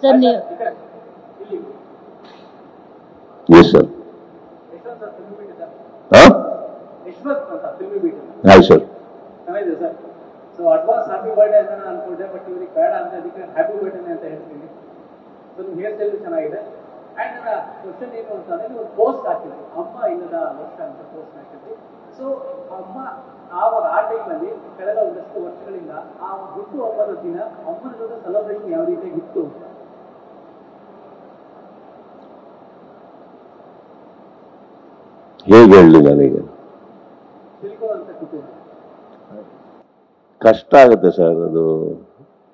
Yes, sir. Huh? Hi, sir. So advance happy birthday ಅಂತ ನಾನು ಅನ್ಕೊಂಡೆ, ಬಟ್ ಇವರಿಗೆ ಬೇಡ ಅಂತ ಅದಕ್ಕೆ ಹ್ಯಾಪಿ ಬರ್ತ್ಡೇ ಅಂತ ಹೇಳ್ತೀನಿ. ಸೊ ನಿಮ್ಮ ಹೇರ್ ಸ್ಟೈಲ್ ಚೆನ್ನಾಗಿದೆ. ಆ್ಯಂಡ್ ನನ್ನ ಕ್ವಶನ್ ಏನು ಅಂತಂದರೆ, ನೀವು ಪೋಸ್ಟ್ ಹಾಕಿದ್ರಿ ಅಮ್ಮ ಇಲ್ಲದ ವರ್ಷ ಅಂತ ಪೋಸ್ಟ್ ಹಾಕಿದ್ರಿ. ಸೊ ಅಮ್ಮ ಆವಾಗ ಆ ಟೈಮಲ್ಲಿ ಕಳೆದ ಒಂದಷ್ಟು ವರ್ಷಗಳಿಂದ ಆ ಹುಟ್ಟು ಹಬ್ಬದ ದಿನ ಅಮ್ಮನ ಜೊತೆ ಸೆಲೆಬ್ರೇಷನ್ ಯಾವ ರೀತಿಯಾಗಿ ಇತ್ತು ಅಂತ ಹೇಗೆ ಹೇಳಿ ನನಗೆ ತಿಳ್ಕೊಳ್ಳುವಂತ ಕುತೂಹಲ. ಕಷ್ಟ ಆಗುತ್ತೆ ಸರ್ ಅದು.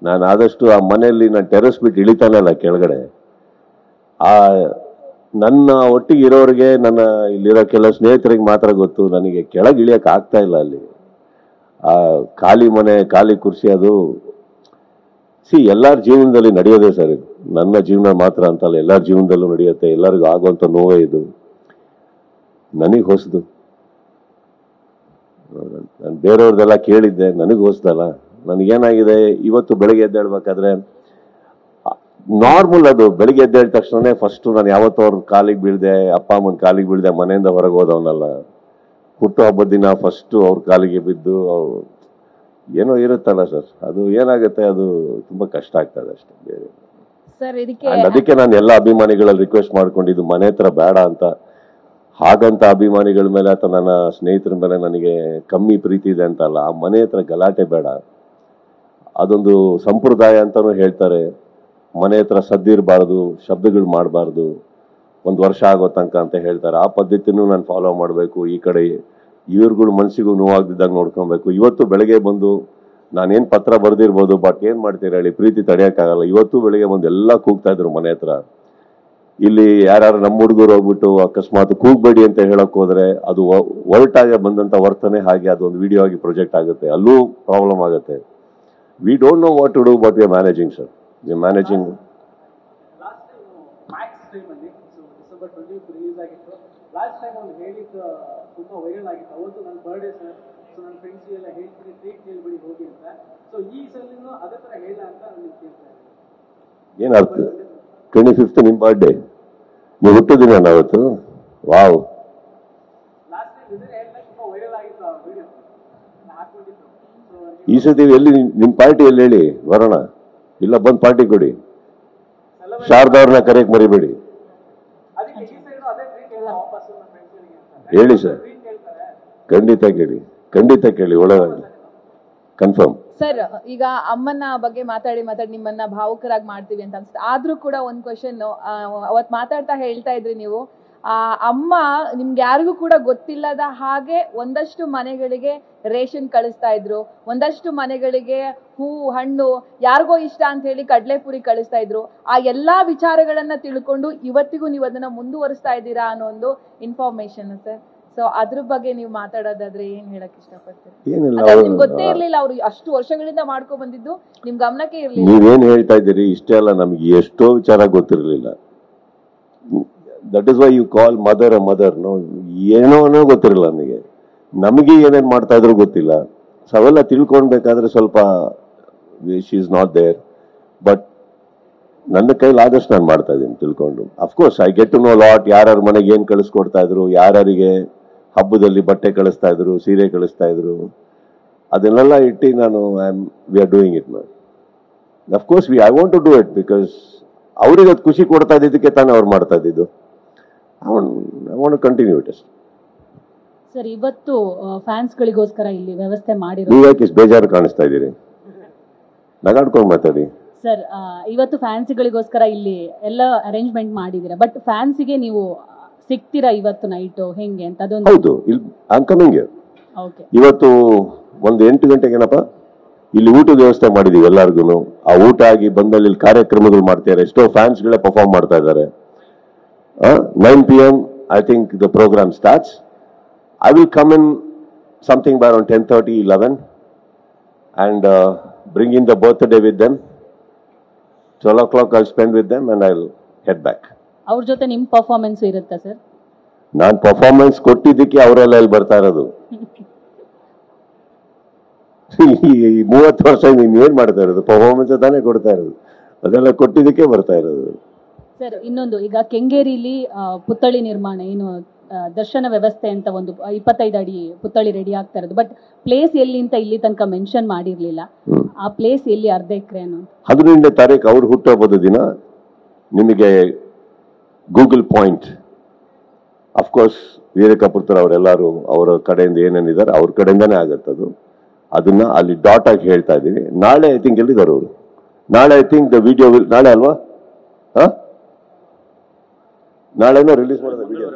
ನಾನು ಆದಷ್ಟು ಆ ಮನೆಯಲ್ಲಿ ನಾನು ಟೆರೆಸ್ ಬಿಟ್ಟು ಇಳಿತಾನಲ್ಲ ಕೆಳಗಡೆ, ಆ ನನ್ನ ಒಟ್ಟಿಗೆ ಇರೋರಿಗೆ, ನನ್ನ ಇಲ್ಲಿರೋ ಕೆಲವು ಸ್ನೇಹಿತರಿಗೆ ಮಾತ್ರ ಗೊತ್ತು. ನನಗೆ ಕೆಳಗೆ ಇಳಿಯಕ್ಕೆ ಆಗ್ತಾ ಇಲ್ಲ ಅಲ್ಲಿ. ಆ ಖಾಲಿ ಮನೆ, ಖಾಲಿ ಕುರ್ಚಿ, ಅದು ಎಲ್ಲರ ಜೀವನದಲ್ಲಿ ನಡೆಯೋದೇ ಸರ್ ಇದು. ನನ್ನ ಜೀವನ ಮಾತ್ರ ಅಂತಲ್ಲ, ಎಲ್ಲರ ಜೀವನದಲ್ಲೂ ನಡೆಯುತ್ತೆ. ಎಲ್ಲರಿಗೂ ಆಗುವಂಥ ನೋವೇ ಇದು. ನನಗೆ ಹೊಸದು. ನಾನು ಬೇರೆಯವ್ರದ್ದೆಲ್ಲ ಕೇಳಿದ್ದೆ, ನನಗೆ ಹೊಸದಲ್ಲ. ನನಗೇನಾಗಿದೆ, ಇವತ್ತು ಬೆಳಗ್ಗೆ ಎದ್ದೇಳ್ಬೇಕಾದ್ರೆ ನಾರ್ಮಲ್ ಅದು. ಬೆಳಿಗ್ಗೆ ಎದ್ದೇಳಿದ ತಕ್ಷಣ ಫಸ್ಟು ನಾನು ಯಾವತ್ತೂ ಅವ್ರ ಕಾಲಿಗೆ ಬೀಳ್ದೆ, ಅಪ್ಪ ಅಮ್ಮನ ಕಾಲಿಗೆ ಬೀಳ್ದೆ ಮನೆಯಿಂದ ಹೊರಗೆ ಹೋದವನಲ್ಲ. ಹುಟ್ಟು ಹಬ್ಬದ ದಿನ ಫಸ್ಟು ಅವ್ರ ಕಾಲಿಗೆ ಬಿದ್ದು ಏನೋ ಇರುತ್ತಲ್ಲ ಸರ್, ಅದು ಏನಾಗುತ್ತೆ, ಅದು ತುಂಬ ಕಷ್ಟ ಆಗ್ತದೆ ಅಷ್ಟೇ, ಬೇರೆ. ಅದಕ್ಕೆ ನಾನು ಎಲ್ಲ ಅಭಿಮಾನಿಗಳಲ್ಲಿ ರಿಕ್ವೆಸ್ಟ್ ಮಾಡ್ಕೊಂಡಿದ್ದು, ಮನೆ ಹತ್ರ ಬೇಡ ಅಂತ. ಹಾಗಂತ ಅಭಿಮಾನಿಗಳ ಮೇಲೆ ಅಥವಾ ನನ್ನ ಸ್ನೇಹಿತರ ಮೇಲೆ ನನಗೆ ಕಮ್ಮಿ ಪ್ರೀತಿ ಇದೆ ಅಂತಲ್ಲ, ಆ ಮನೆ ಹತ್ರ ಗಲಾಟೆ ಬೇಡ. ಅದೊಂದು ಸಂಪ್ರದಾಯ ಅಂತಲೂ ಹೇಳ್ತಾರೆ. ಮನೆ ಹತ್ರ ಸದ್ದಿರಬಾರ್ದು, ಶಬ್ದಗಳು ಮಾಡಬಾರ್ದು, 1 ವರ್ಷ ಆಗೋ ತನಕ ಅಂತ ಹೇಳ್ತಾರೆ. ಆ ಪದ್ಧತಿನೂ ನಾನು ಫಾಲೋ ಮಾಡಬೇಕು. ಈ ಕಡೆ ಇವ್ರುಗಳ ಮನಸ್ಸಿಗೂ ನೋವಾಗ್ದಿದ್ದಾಗ ನೋಡ್ಕೊಬೇಕು. ಇವತ್ತು ಬೆಳಗ್ಗೆ ಬಂದು ನಾನೇನು ಪತ್ರ ಬರೆದಿರ್ಬೋದು, ಬಟ್ ಏನು ಮಾಡ್ತೀರ ಹೇಳಿ, ಪ್ರೀತಿ ತಡೆಯೋಕ್ಕಾಗಲ್ಲ. ಇವತ್ತು ಬೆಳಗ್ಗೆ ಬಂದು ಎಲ್ಲ ಕೂಗ್ತಾ ಇದ್ರು ಮನೆ ಹತ್ರ. ಇಲ್ಲಿ ಯಾರು ನಮ್ಮ ಹುಡುಗರು ಹೋಗ್ಬಿಟ್ಟು ಅಕಸ್ಮಾತ್ ಕೂಗ್ಬೇಡಿ ಅಂತ ಹೇಳಕ್ ಹೋದ್ರೆ ಅದು ಹೊರಟಾಗೆ ಬಂದಂತ ವರ್ತನೆ, ಹಾಗೆ ಅದೊಂದು ವಿಡಿಯೋ ಆಗಿ ಪ್ರೊಜೆಕ್ಟ್ ಆಗುತ್ತೆ, ಅಲ್ಲೂ ಪ್ರಾಬ್ಲಮ್ ಆಗುತ್ತೆ. We don't know what to do, but we are managing sir. We are managing. Last Max ಟೈಮಲ್ಲಿ ಡಿಸೆಂಬರ್ 20 ರಿಲೀಸ್ ಆಗಿತ್ತು. ಲಾಸ್ಟ್ ಟೈಮ್ ಒಂದು ಹೇಳಿದ್ದು ತುಂಬ ವೈರಲ್ ಆಗಿತ್ತು. ಅವತ್ತು ನನ್ನ ಬರ್ಡೇ ಸರ್, ಸೊ ನನ್ನ ಫ್ರೆಂಡ್ಸಿಗೆಲ್ಲ ಹೇಳ್ತೀನಿ ಟ್ರೀಟ್ ಹೇಳ್ಬಿಡಿ ಹೋಗಿ ಅಂತ. ಸೊ ಈ ಸಲಿನೂ ಅದೇ ಥರ ಹೇಳ ಅಂತ ನಾನು ಕೇಳ್ತಾ ಇದ್ದೀನಿ. ಏನರ್ಥ? 25th ನಿಮ್ಮ ಬರ್ಡೇ, ನೀವು ಹುಟ್ಟಿದಿನ ಅವತ್ತು? ವಾವ್. ಈ ಸತಿ ಎಲ್ಲಿ ನಿಮ್ಮ ಪಾರ್ಟಿ ಎಲ್ಲಿ ಹೇಳಿ ಬರೋಣ? ಇಲ್ಲ ಬಂದು ಪಾರ್ಟಿ ಕೊಡಿ. ಶಾರದವ್ರನ್ನ ಕರೆಯಕ್ಕೆ ಮರಿಬೇಡಿ. ಹೇಳಿ ಸರ್, ಖಂಡಿತ ಕೇಳಿ, ಖಂಡಿತ ಕೇಳಿ, ಒಳ್ಳೆದಾಗಿ ಕನ್ಫರ್ಮ್. ಸರ್, ಈಗ ಅಮ್ಮನ ಬಗ್ಗೆ ಮಾತಾಡಿ ನಿಮ್ಮನ್ನ ಭಾವುಕರಾಗಿ ಮಾಡ್ತೀವಿ ಅಂತ ಅನ್ಸುತ್ತೆ. ಆದ್ರೂ ಕೂಡ ಒಂದು ಕ್ವಶನ್, ಅವತ್ ಮಾತಾಡ್ತಾ ಹೇಳ್ತಾ ಇದ್ರಿ ನೀವು, ಅಮ್ಮ ನಿಮ್ಗೆ ಯಾರಿಗೂ ಕೂಡ ಗೊತ್ತಿಲ್ಲದ ಹಾಗೆ ಒಂದಷ್ಟು ಮನೆಗಳಿಗೆ ರೇಷನ್ ಕಳಿಸ್ತಾ ಇದ್ರು, ಒಂದಷ್ಟು ಮನೆಗಳಿಗೆ ಹೂ ಹಣ್ಣು ಯಾರಿಗೋ ಇಷ್ಟ ಅಂತ ಹೇಳಿ ಕಡಲೆಪುರಿ ಕಳಿಸ್ತಾ ಇದ್ರು. ಆ ಎಲ್ಲಾ ವಿಚಾರಗಳನ್ನ ತಿಳ್ಕೊಂಡು ಇವತ್ತಿಗೂ ನೀವು ಅದನ್ನ ಮುಂದುವರಿಸ್ತಾ ಇದ್ದೀರಾ ಅನ್ನೋ ಒಂದು ಇನ್ಫಾರ್ಮೇಶನ್ ಸರ್. ಸೊ ಅದ್ರ ಬಗ್ಗೆ ನೀವು ಮಾತಾಡೋದಾದ್ರೆ ಏನ್ ಹೇಳಕ್ ಇಷ್ಟಪಡ್ತೀರಿ? ನಿಮ್ಗೆ ಗೊತ್ತೇ ಇರ್ಲಿಲ್ಲ, ಅವ್ರು ಅಷ್ಟು ವರ್ಷಗಳಿಂದ ಮಾಡ್ಕೊಂಡ್ ಬಂದಿದ್ದು ನಿಮ್ ಗಮನಕ್ಕೆ ಇರ್ಲಿಲ್ಲ. ನೀವೇನ್ ಹೇಳ್ತಾ ಇದ್ದೀರಿ, ಇಷ್ಟೇ ಅಲ್ಲ, ನಮ್ಗೆ ಎಷ್ಟೋ ವಿಚಾರ ಗೊತ್ತಿರ್ಲಿಲ್ಲ. That is why you call mother a mother. ಏನೋ ಗೊತ್ತಿರಲಿಲ್ಲ ನನಗೆ. ನಮಗೆ ಏನೇನ್ ಮಾಡ್ತಾ ಇದ್ರು ಗೊತ್ತಿಲ್ಲ. ಸೊ ಅವೆಲ್ಲ ತಿಳ್ಕೊಳ್ಬೇಕಾದ್ರೆ ಸ್ವಲ್ಪ she is not there, but ನನ್ನ ಕೈಲಿ ಆದಷ್ಟು ನಾನು ಮಾಡ್ತಾ ಇದ್ದೀನಿ ತಿಳ್ಕೊಂಡು. Of course I get to know lot. ಯಾರ್ಯಾರ ಮನೆಗೆ ಏನ್ ಕಳಿಸ್ಕೊಡ್ತಾ ಇದ್ರು, ಯಾರ್ಯಾರಿಗೆ ಹಬ್ಬದಲ್ಲಿ ಬಟ್ಟೆ ಕಳಿಸ್ತಾ ಇದ್ರು, ಸೀರೆ ಕಳಿಸ್ತಾ ಇದ್ರು, ಅದನ್ನೆಲ್ಲ ಇಟ್ಟು ನಾನು we are doing it ma'am. Of course I want to do it because ಅವ್ರಿಗೆ ಅದು ಖುಷಿ ಕೊಡ್ತಾ ಇದ್ದಿದ್ದಕ್ಕೆ ತಾನೇ ಅವ್ರು ಮಾಡ್ತಾ ಇದ್ದಿದ್ದು. I want to continue it. Sir, ಇವತ್ತು ಫ್ಯಾನ್ಸ್ಗಳಿಗೋಸ್ಕರ ಇಲ್ಲಿ ವ್ಯವಸ್ಥೆ ಮಾಡಿರೋ, ನೀವು ಯಾಕೆ ಬೇಜಾರು ಕಾಣಿಸ್ತಾ ಇದ್ದೀರಿ? ನಗಾಡ್ಕೊಂಡು ಮಾತಾಡಿ ಸರ್. ಇವತ್ತು ಫ್ಯಾನ್ಸ್ಗಳಿಗೋಸ್ಕರ ಇಲ್ಲಿ ಎಲ್ಲ ಅರೇಂಜ್ಮೆಂಟ್ ಮಾಡಿದ್ದೀರಾ, ಬಟ್ ಫ್ಯಾನ್ಸಿಗೆ ನೀವು ಸಿಗ್ತೀರಾ ಇವತ್ತು ನೈಟ್ ಹೆಂಗೆ ಅಂತ? ಅದೊಂದು ಹೌದು, ಇಲ್ಲಿ ಐ ಆಮ್ ಕಮಿಂಗ್. ಇವತ್ತು ಒಂದು 8 ಗಂಟೆಗೇನಪ್ಪ ಇಲ್ಲಿ ಊಟದ ವ್ಯವಸ್ಥೆ ಮಾಡಿದೀವಿ ಎಲ್ಲಾರ್ಗು. ಆ ಊಟ ಆಗಿ ಬಂದಲ್ಲಿ ಇಲ್ಲಿ ಕಾರ್ಯಕ್ರಮಗಳು ಮಾಡ್ತಾರೆ. ಎಷ್ಟೋ ಫ್ಯಾನ್ಸ್ಗಳೇ ಪರ್ಫಾರ್ಮ್ ಮಾಡ್ತಾ ಇದ್ದಾರೆ. 9 PM I think the programme starts. I will come in something by around 10:30, 11 and bring in the birthday with them. 12 o'clock I'll spend with them and I'll head back. ಅವ್ರ ಜೊತೆ ನಿಮ್ ಪರ್ಫಾರ್ಮೆನ್ಸ್ ಇರುತ್ತಾ sir? ನಾನು performance ಕೊಟ್ಟಿದ್ದಕ್ಕೆ ಅವರೆಲ್ಲ ಇಲ್ಲಿ ಬರ್ತಾ ಇರೋದು. ಈ 30 ವರ್ಷ ನೀನ್ ಏನ್ ಮಾಡ್ತಾ ಇರೋದು? ಪರ್ಫಾರ್ಮೆನ್ಸ್ ತಾನೇ ಕೊಡ್ತಾ ಇರೋದು. ಅದೆಲ್ಲ ಕೊಟ್ಟಿದ್ದಕ್ಕೆ ಬರ್ತಾ ಇರೋದು. ಸರ್ ಇನ್ನೊಂದು, ಈಗ ಕೆಂಗೇರಿಲಿ ಪುತ್ಥಳಿ ನಿರ್ಮಾಣ ಏನು ದರ್ಶನ ವ್ಯವಸ್ಥೆ ಅಂತ ಒಂದು 25 ಅಡಿ ಪುತ್ಥಳಿ ರೆಡಿ ಆಗ್ತಾ ಇರೋದು, ಬಟ್ ಪ್ಲೇಸ್ ಎಲ್ಲಿ ಅಂತ ಇಲ್ಲಿ ತನಕ ಮೆನ್ಷನ್ ಮಾಡಿರ್ಲಿಲ್ಲ. ಆ ಪ್ಲೇಸ್ ಎಲ್ಲಿ, ಅರ್ಧ ಎಕರೆ ಅನ್ನೋ 15ನೇ ತಾರೀಕು ಅವ್ರು ಹುಟ್ಟುಹಬ್ಬದ ದಿನ ನಿಮಗೆ ಗೂಗಲ್ ಪಾಯಿಂಟ್, ಅಫ್ಕೋರ್ಸ್ ವೀರಕಪುತ್ರ ಅವರೆಲ್ಲರೂ ಅವರ ಕಡೆಯಿಂದ ಏನೇನಿದ್ದಾರೆ ಅವ್ರ ಕಡೆಯಿಂದಾನೇ ಆಗತ್ತದು. ಅದನ್ನ ಅಲ್ಲಿ ಡಾಟ್ ಆಗಿ ಹೇಳ್ತಾ ಇದ್ದೀವಿ. ನಾಳೆ ಐ ಥಿಂಕ್ ಎಲ್ಲಿದ್ದಾರೆ ಅವರು, ನಾಳೆ ಐ ಥಿಂಕ್ ದ ವಿಡಿಯೋ ನಾಳೆ ಅಲ್ವಾ, ನಾಳೆನೋ ರಿಲೀಸ್ ಮಾಡೋದು ವಿಡಿಯೋ.